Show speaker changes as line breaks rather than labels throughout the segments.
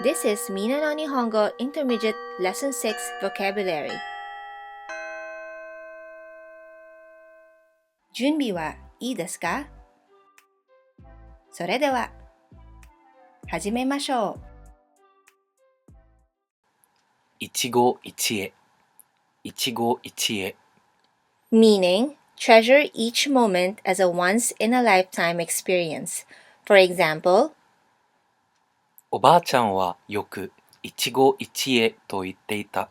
This is Minna No Nihongo Intermediate Lesson 6 Vocabulary. 準備はいいですか？それでは始めましょう。
一期一会一期一会
Meaning, treasure each moment as a once-in-a-lifetime experience. For example,
おばあちゃんはよく一期一会と言っていた。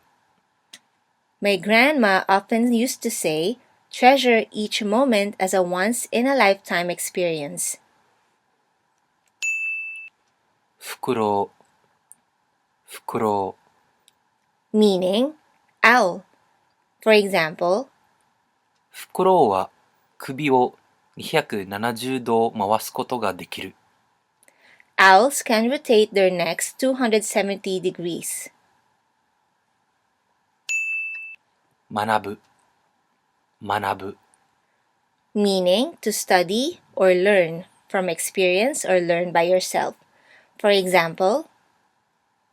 my grandma often used to say, treasure each moment as a once-in-a-lifetime experience.
フクロウフクロウ
Meaning, owl. For example,
フクロウは首を270度回すことができる。
owls can rotate their necks 270 degrees.
学ぶ学ぶ
Meaning, to study or learn from experience or learn by yourself. For example,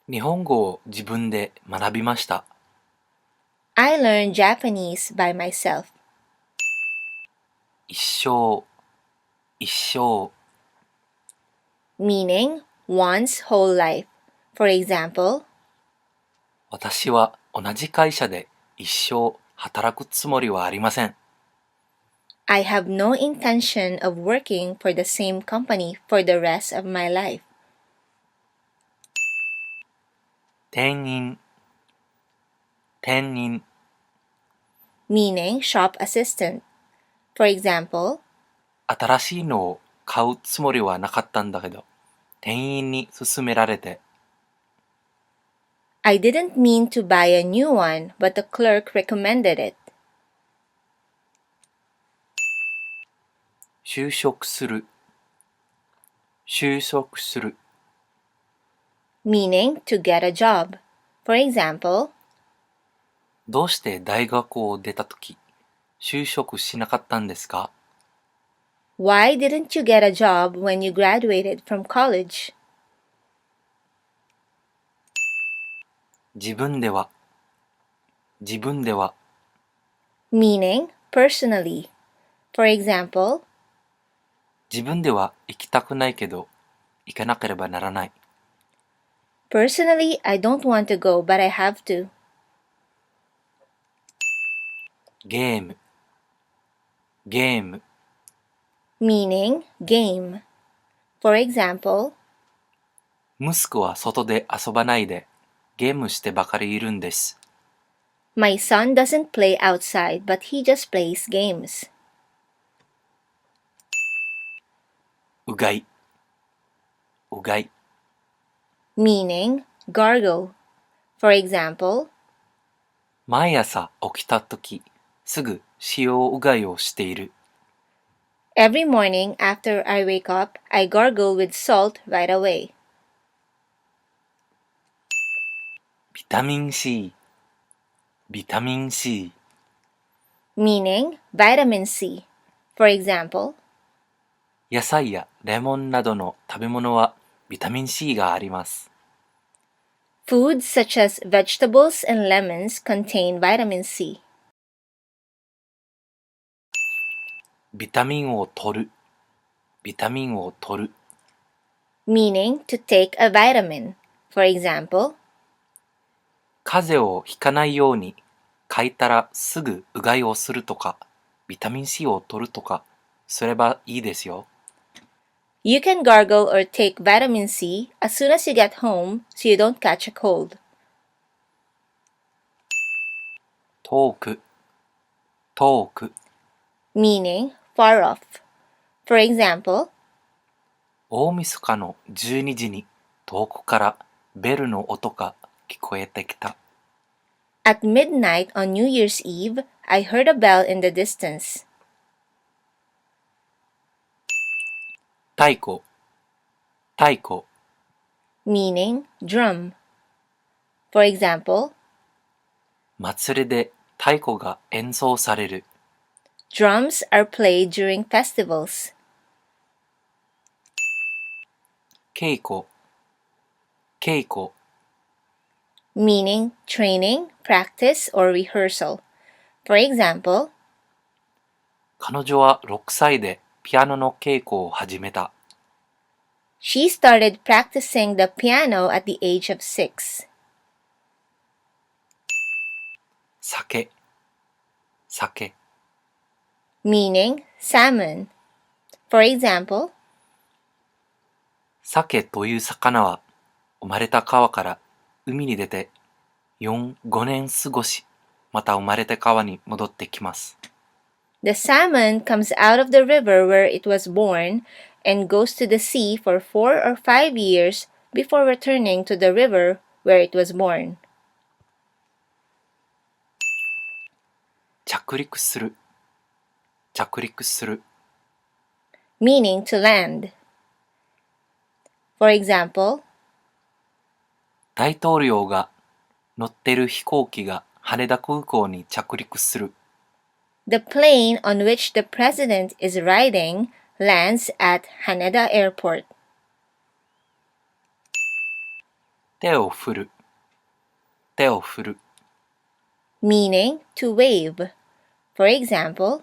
日本語を自分で学びました。
I learned Japanese by myself.
一生一生
Meaning, one's whole life. For example,
私は同じ会社で一生働くつもりはありません。
I have no intention of working for the same company for the rest of my life.
店員店員
Meaning, shop assistant. For example,
新しいのを買うつもりはなかったんだけど、店員に勧められて、
I didn't mean to buy a new one, but the clerk recommended it.
就職する就職する
Meaning, to get a job. For example,
どうして大学を出たとき、就職しなかったんですか？
why didn't you get a job when you graduated from college?
自分では自分では
Meaning, personally. For example,
自分では行きたくないけど、行かなければならない。
personally, I don't want to go, but I have to.
ゲームゲーム
Meaning, game. For example,
息子は外で遊ばないで、ゲームしてばかりいるんです。
my son doesn't play outside, but he just plays games.
うがいうがい
Meaning, gargle. For example,
毎朝起きたとき、すぐ塩うがいをしている。
every morning after I wake up, I gargle with salt right away.
ビタミン C ビタミン C
Meaning, vitamin C. For example,
野菜やレモンなどの食べ物はビタミン C があります。
foods such as vegetables and lemons contain vitamin C.
ビタミンを取るビタミンを取る
Meaning, to take a vitamin. For example,
風邪をひかないように書いたらすぐうがいをするとかビタミン C を取るとかすればいいですよ。
you can gargle or take vitamin C as soon as you get home so you don't catch a cold.
遠く遠く
Meaning, far off. For example,
大晦日の12時に遠くからベルの音が聞こえてきた。
at midnight on New Year's Eve, I heard a bell in the distance.
太鼓太鼓
Meaning, drum. For example,
祭りで太鼓が演奏される。
drums are played during festivals.
稽古稽古、
meaning training, practice, or rehearsal. For example,
彼女は6歳でピアノの稽古を始めた。
she started practicing the piano at the age of 6.
酒、酒、
meaning salmon. For example,
鮭という魚は生まれた川から海に出て4、5年過ごし、また生まれた川に戻ってきます。
the salmon comes out of the river where it was born and goes to the sea for 4 or 5 years before returning to the river where it was born.
着陸する、着陸する、
meaning to land. For example,
大統領が乗ってる飛行機が羽田空港に着陸する。
the plane on which the president is riding lands at Haneda Airport.
手を振る、手を振る、
meaning to wave. For example,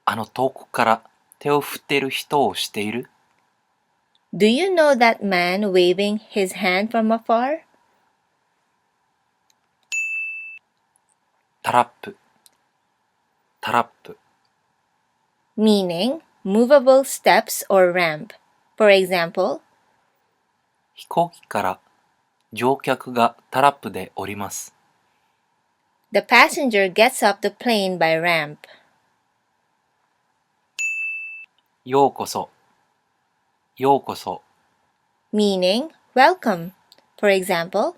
あの遠くから手を振っている人を知っている？
do you know that man waving his hand from afar?
タラップ、タラップ、
meaning movable steps or ramp. For example,
飛行機から乗客がタラップで降ります。
the passenger gets up the plane by ramp.
ようこそ、ようこそ、
meaning welcome. For example,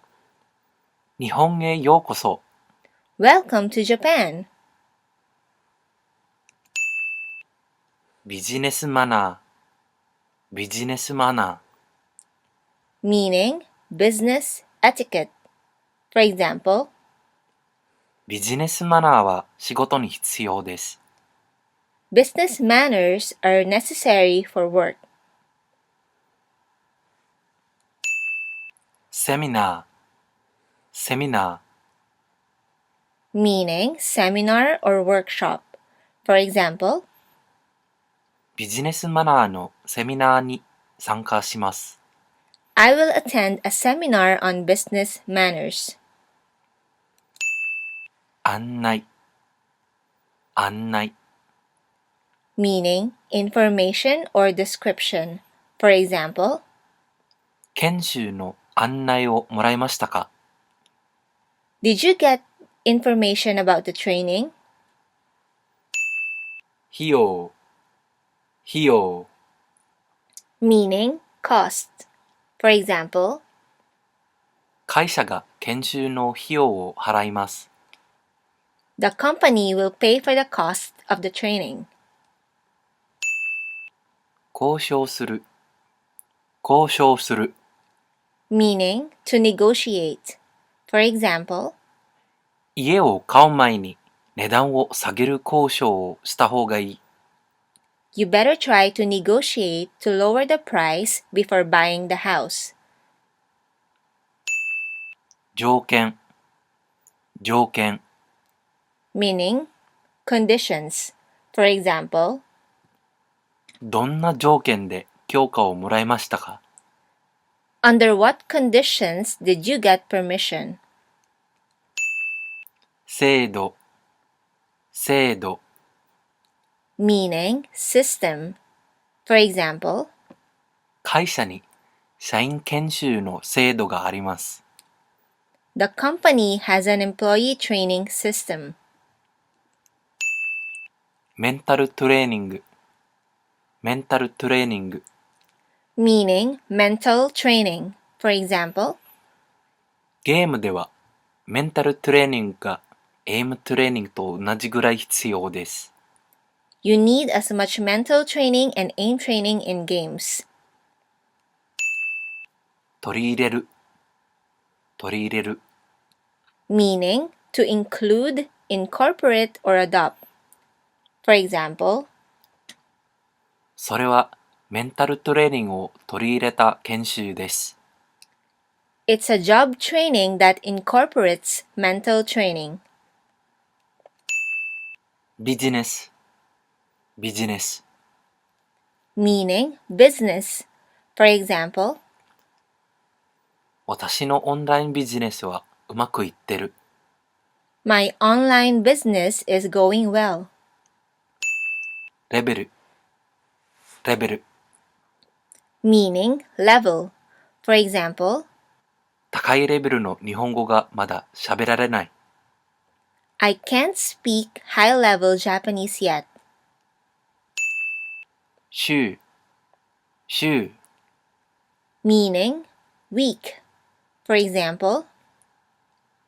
日本へようこそ。
welcome to Japan.
ビジネスマナー、ビジネスマナー。
meaning business etiquette. For example,
ビジネスマナーは仕事に必要です。
business manners are necessary for work.
セミナー、セミナー。
meaning seminar or workshop. For example,
ビジネスマナーのセミナーに参加します。
I will attend a seminar on business manners.
案内、案内。
meaning information or description. For example,
研修の案内をもらいましたか？
did you get information about the training?
費用、費用。
meaning cost. For example,
会社が研修の費用を払います。
the company will pay for the cost of the training.
交渉する、交渉する。
meaning to negotiate. For example,
家を買う前に値段を下げる交渉をした方がいい。
you better try to negotiate to lower the price before buying the house.
条件、条件。
meaning conditions. For example,
どんな条件で許可をもらいましたか？
under what conditions did you get permission?
制度、制度。
meaning system. For example,
会社に社員研修の制度があります。
the company has an employee training system.
メンタルトレーニング、メンタルトレーニング。
meaning mental training. For example,
ゲームではメンタルトレーニングがエイムトレーニングと同じぐらい必要です。
you need as much mental training and aim training in games.
取り入れる、取り入れる。
meaning to include, incorporate, or adopt. For example,
それはメンタルトレーニングを取り入れた研修です。
It's a job training that incorporates mental training.
ビジネス、ビジネス。
Meaning business. For example,
私のオンラインビジネスはうまくいってる。
my online business is going well.
レベル、レベル。
Meaning level. For example,
高いレベルの日本語がまだ喋られない。
I can't speak high-level Japanese yet.
週、週。
Meaning week. For example,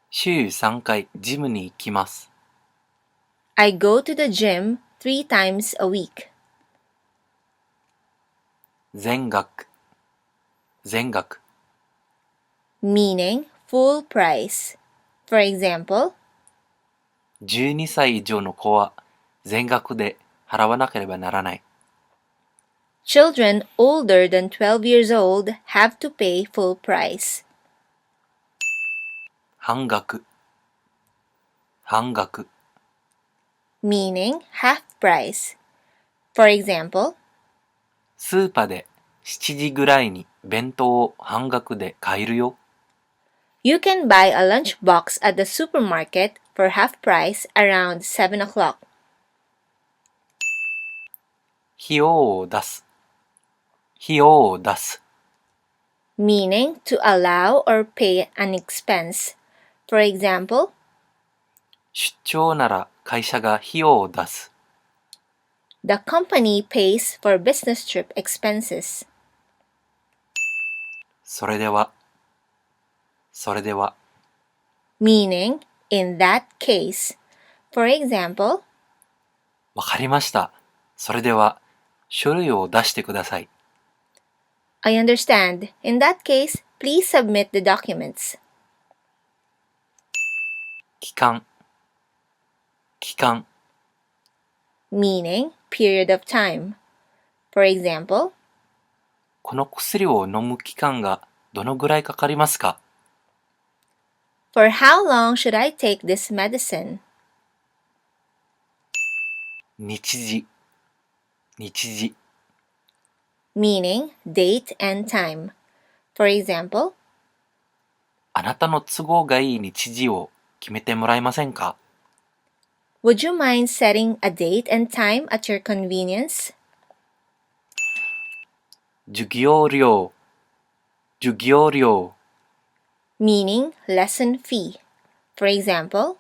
週3回ジムに行きます。
I go to the gym 3 times a week.
全額、全額。
Meaning full price. For example,
12歳以上の子は全額で払わなければならない。
children older than 12 years old have to pay full price.
半額、半額。
Meaning half price. For example,
スーパーで7時ぐらいに弁当を半額で買えるよ。
you can buy a lunchbox at the supermarket for half price around 7 o'clock.
費用を出す、費用を出す。
Meaning to allow or pay an expense. For example,
出張なら会社が費用を出す。
the company pays for business trip expenses.
それでは、それでは。
Meaning in that case. For example,
わかりました。それでは、書類を出してください。
I understand. In that case, please submit the documents.
期間、期間。
Meaning period of time. For example,
この薬を飲む期間がどのぐらいかかりますか？
for how long should I take this medicine?
日時、日時。
Meaning date and time. For example,
あなたの都合がいい日時を決めてもらえませんか？
would you mind setting a date and time at your convenience?
授業料、授業料。
Meaning lesson fee. For example,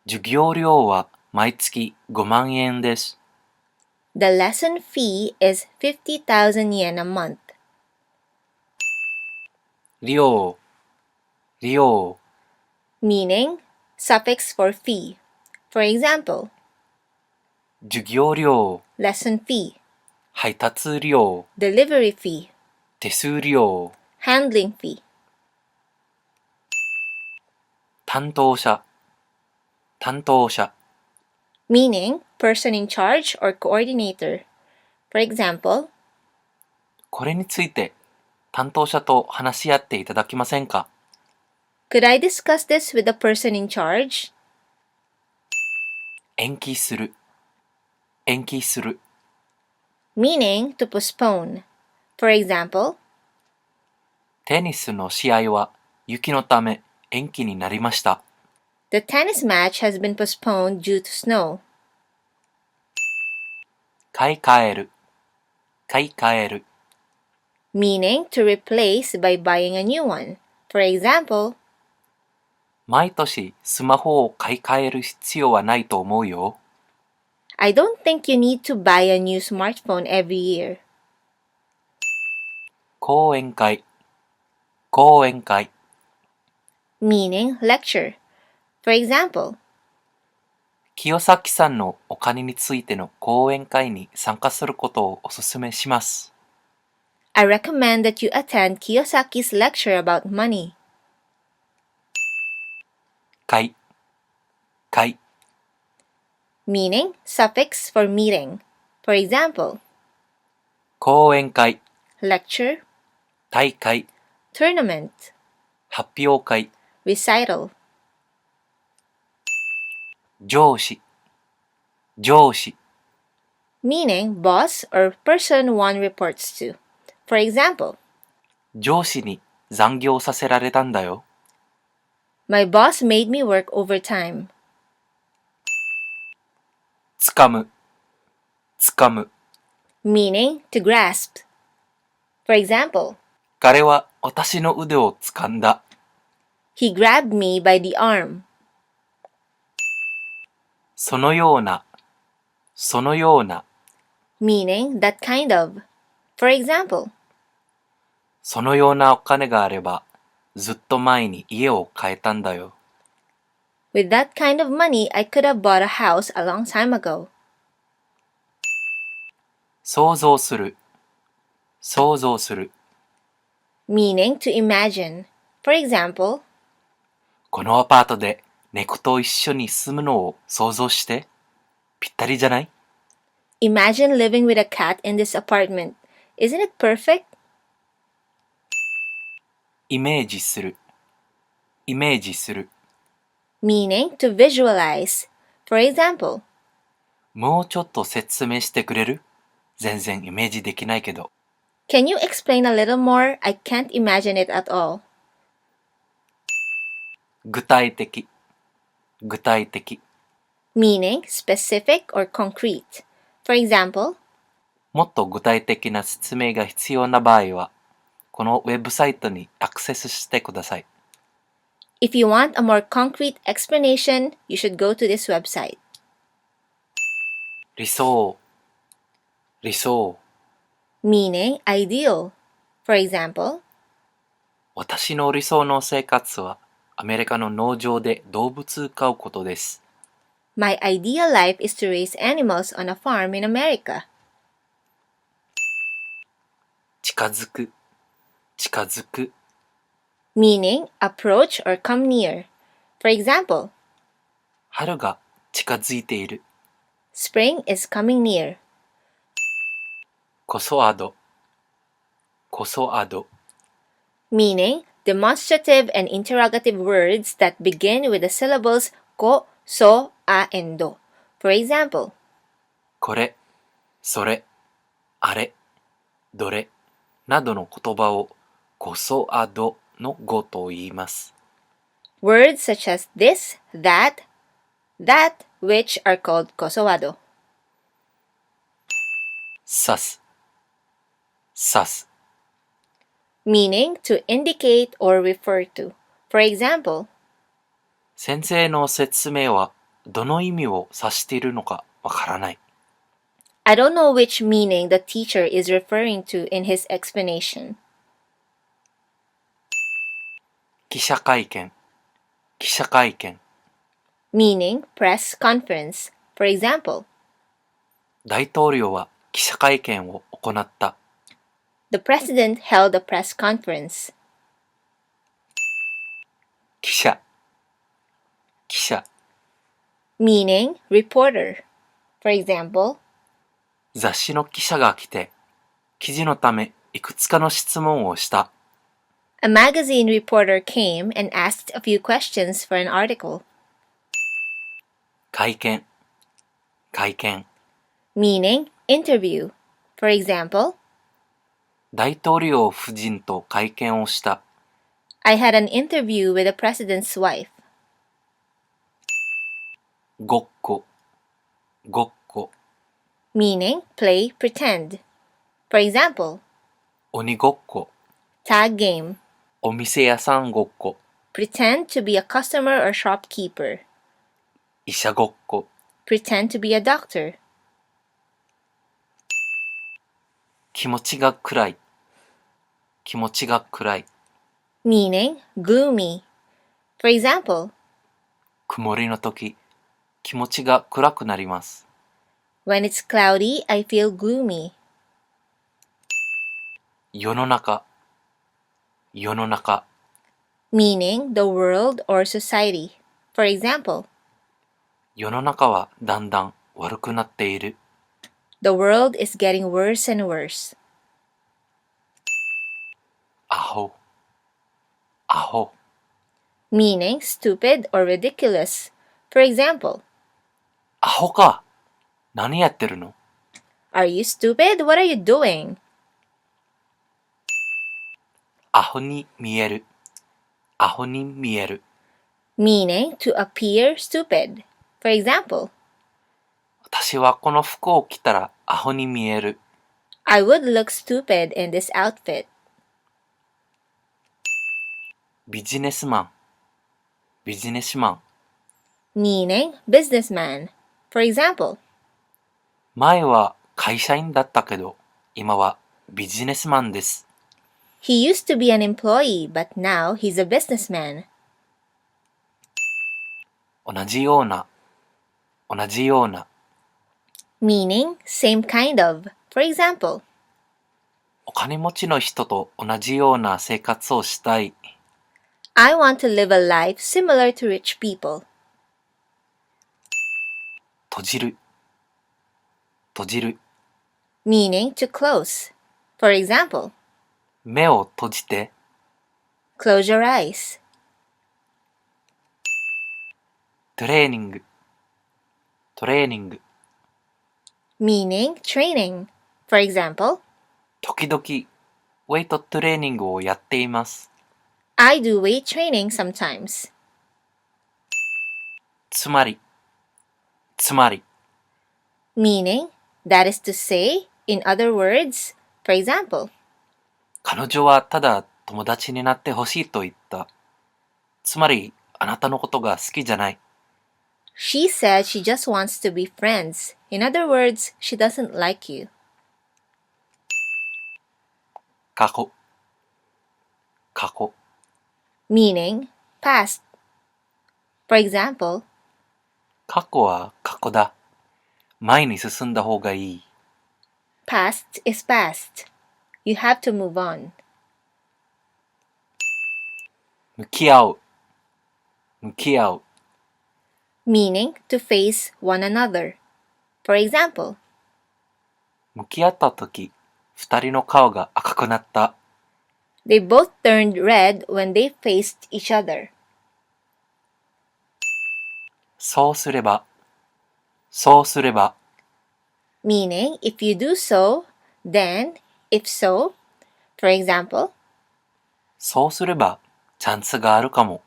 授業料は毎月5万円です。
the lesson fee is 50,000 yen a month.
料、料。
Meaning suffix for fee. For example,
授業料、
lesson fee,
配達料、
delivery fee,
手数料。
handling fee.
担当者、担当者。
Meaning person in charge or coordinator. For example,
これについて担当者と話し合っていただけませんか？
could I discuss this with the person in charge?
延期する、延期する。
Meaning to postpone. For example,
テニスの試合は雪のため延期になりました。
the tennis match has been postponed due to snow.
買い替える、買い替える。
Meaning to replace by buying a new one. For example,
毎年スマホを買い替える必要はないと思うよ。
I don't think you need to buy a new smartphone every year.
講演会、講演会。
Meaning lecture. For example,
清崎さんのお金についての講演会に参加することをお勧めします。
I recommend that you attend Kiyosaki's lecture about money.
会、会。
Meaning suffix for meeting. For example,
講演会、
lecture,
大会。
tournament.
発表会、
recital.
上司、上司、
Meaning boss or person one reports to. For example,
上司に残業させられたんだよ。
my boss made me work overtime.
つかむ、つかむ。
Meaning to grasp. For example,
彼は私の腕をつかんだ。
he grabbed me by the arm.
そのような、そのような。
Meaning that kind of. For example,
そのようなお金があれば、ずっと前に家を買えたんだよ。
with that kind of money, I could have bought a house a long time ago.
想像する、想像する。
Meaning to imagine. For example,
このアパートで猫と一緒に住むのを想像して。ぴったりじゃない？
imagine living with a cat in this apartment. Isn't it perfect?
イメージする、イメージする。
Meaning to visualize. For example,
もうちょっと説明してくれる？全然イメージできないけど。
can you explain a little more? I can't imagine it at all.
具体的、具体的。
Meaning specific or concrete. For example,
もっと具体的な説明が必要な場合は、このウェブサイトにアクセスしてください。
if you want a more concrete explanation, you should go to this website.
理想、理想。
Meaning ideal. For example,
私の理想の生活はアメリカの農場で動物を飼うことです。
my ideal life is to raise animals on a farm in America.
近づく、近づく。
Meaning approach or come near. For example,
春が近づいている。
spring is coming near.
こそあど、こそあど。
Meaning demonstrative and interrogative words that begin with the syllables ko, so, a, and do. For example,
これ、それ、あれ、どれなどの言葉をこそあどの語と言います。
words such as this, that, which are called kosowado.
さす、さす。
Meaning to indicate or refer to. For example,
先生の説明はどの意味を指しているのかわからない。
I don't know which meaning the teacher is referring to in his explanation.
記者会見、記者会見。
Meaning press conference. For example,
大統領は記者会見を行った。
the president held a press conference.
記者、記者。
Meaning reporter. For example,
雑誌の記者が来て、記事のためいくつかの質問をした。
a magazine reporter came and asked a few questions for an article.
会見、会見。
Meaning interview. For example,
大統領夫人と会見をした。
I had an interview with the president's wife.
ごっこ、ごっこ。
Meaning play pretend. For example,
鬼ごっこ、
tag game.
お店屋さんごっこ、
Pretend to be a customer or shopkeeper.
医者ごっこ。
Pretend to be a doctor.
気持ちが暗い、気持ちが暗い。
Meaning gloomy. For example,
曇りの時、気持ちが暗くなります。
when it's cloudy, I feel gloomy.
世の中、世の中。
Meaning the world or society. For example,
世の中はだんだん悪くなっている。
the world is getting worse and worse.
アホ、アホ。
meaning stupid or ridiculous. For example,
アホか。何やってるの？
Are you stupid? What are you doing?
アホに見える。アホに見える。
Meaning to appear stupid. For example,
私はこの服を着たらアホに見える。
I would look stupid in this outfit.
ビジネスマン。ビジネスマン。
Meaning businessman. For example,
前は会社員だったけど、今はビジネスマンです。
he used to be an employee, but now he's a businessman.
同じような。同じような。
Meaning same kind of. For example,
お金持ちの人と同じような生活をしたい。
I want to live a life similar to rich people.
閉じる。閉じる。
Meaning to close. For example,
目を閉じて。
close your eyes.
トレーニング。トレーニング。
Meaning training. For example,
時々、ウェイトトレーニングをやっています。
I do weight training sometimes.
つまり、つまり、
Meaning, that is to say, in other words, for example,
彼女はただ友達になってほしいと言った。つまり、あなたのことが好きじゃない。
she said she just wants to be friends. In other words, she doesn't like you.
過去。過去。
Meaning, past. For example,
過去は過去だ。前に進んだ方がいい。
past is past. You have to move on.
向き合う。向き合う。
Meaning to face one another. For example,
向き合ったとき、二人の顔が赤くなった。
they both turned red when they faced each other.
そうすれば、そうすれば、
Meaning, if you do so, then, if so, for example,
そうすれば、チャンスがあるかも。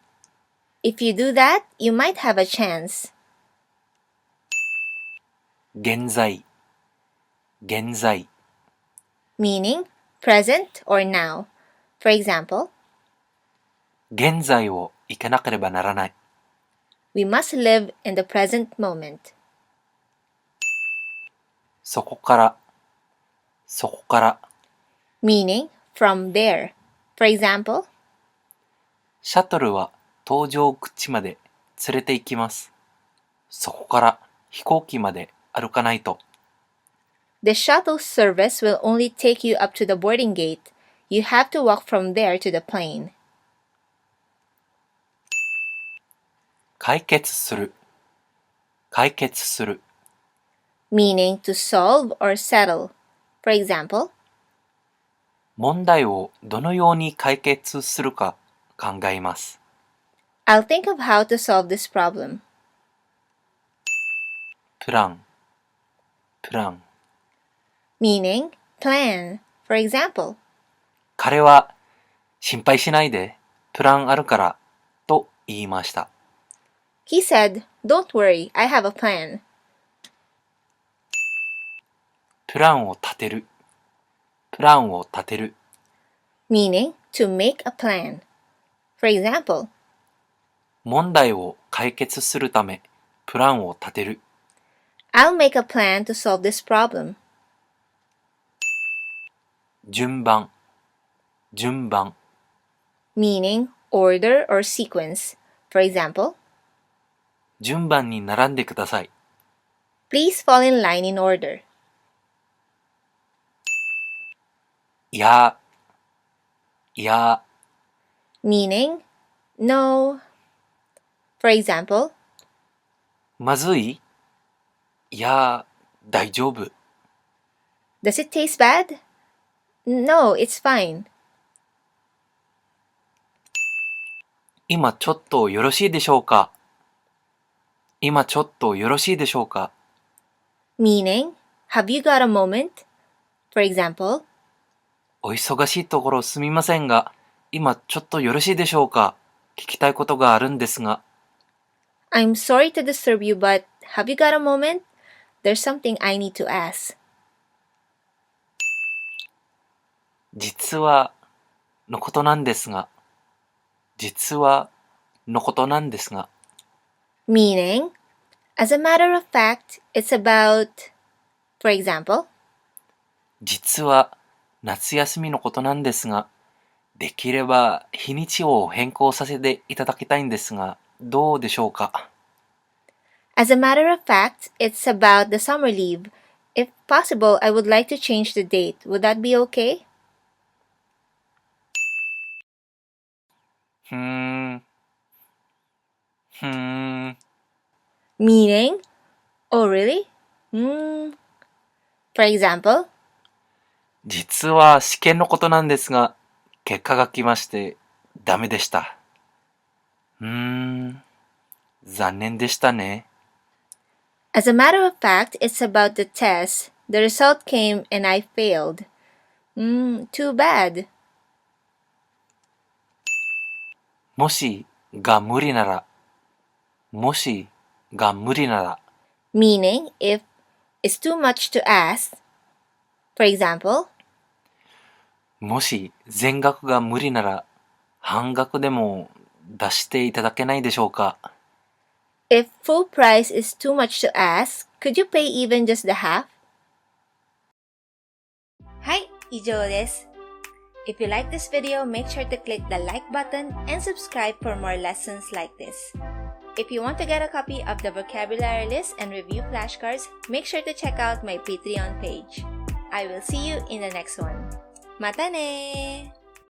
if you do that, you might have a chance.
現在、現在。
Meaning, present or now. For example,
現在を生けなければならない。
we must live in the present moment.
そこから、そこから。
Meaning, from there. For example,
シャトルは搭乗口まで連れて行きます。そこから飛行機まで歩かないと。
the shuttle service will only take you up to the boarding gate. You have to walk from there to the plane.
解決する。解決する。
Meaning to solve or settle. For example,
問題をどのように解決するか考えます。
I'll think of how to solve this problem.
プラン。プラン。
Meaning, plan. For example,
彼は心配しないで、プランあるからと言いました。
he said, don't worry, I have a plan.
プランを立てる。プランを立てる。
Meaning, to make a plan. For example,
問題を解決するため、プランを立てる。
I'll make a plan to solve this problem.
順番。順番。
Meaning, order or sequence. For example,
順番に並んでください。
please fall in line in order.
いや、いや、
Meaning, no. For example,
まずい？いや、大丈夫。
does it taste bad? No, it's fine.
今ちょっとよろしいでしょうか。今ちょっとよろしいでしょうか。
Meaning, have you got a moment? For example,
お忙しいところすみませんが、今ちょっとよろしいでしょうか。聞きたいことがあるんですが。
I'm sorry to disturb you, but have you got a moment? There's something I need to ask.
実はのことなんですが。実はのことなんですが。
Meaning, as a matter of fact, it's about, for example,
実は夏休みのことなんですが、できれば日にちを変更させていただきたいんですが、どうでしょうか。
as a matter of fact, it's about the summer leave. If possible, I would like to change the date. Would that be okay?
ふーん。
Meaning, oh really? For example,
実は試験のことなんですが、結果が来ましてダメでした。残念でしたね。
as a matter of fact, it's about the test. The result came and I failed. Too bad.
もしが無理なら、もしが無理なら、
Meaning, if it's too much to ask. For example,
もし全額が無理なら、半額でも出していただけないでしょうか。
if full price is too much to ask, could you pay even just the half? はい、以上です。If you like this video, make sure to click the like button and subscribe for more lessons like this. If you want to get a copy of the vocabulary list and review flashcards, make sure to check out my Patreon page. I will see you in the next one. またねー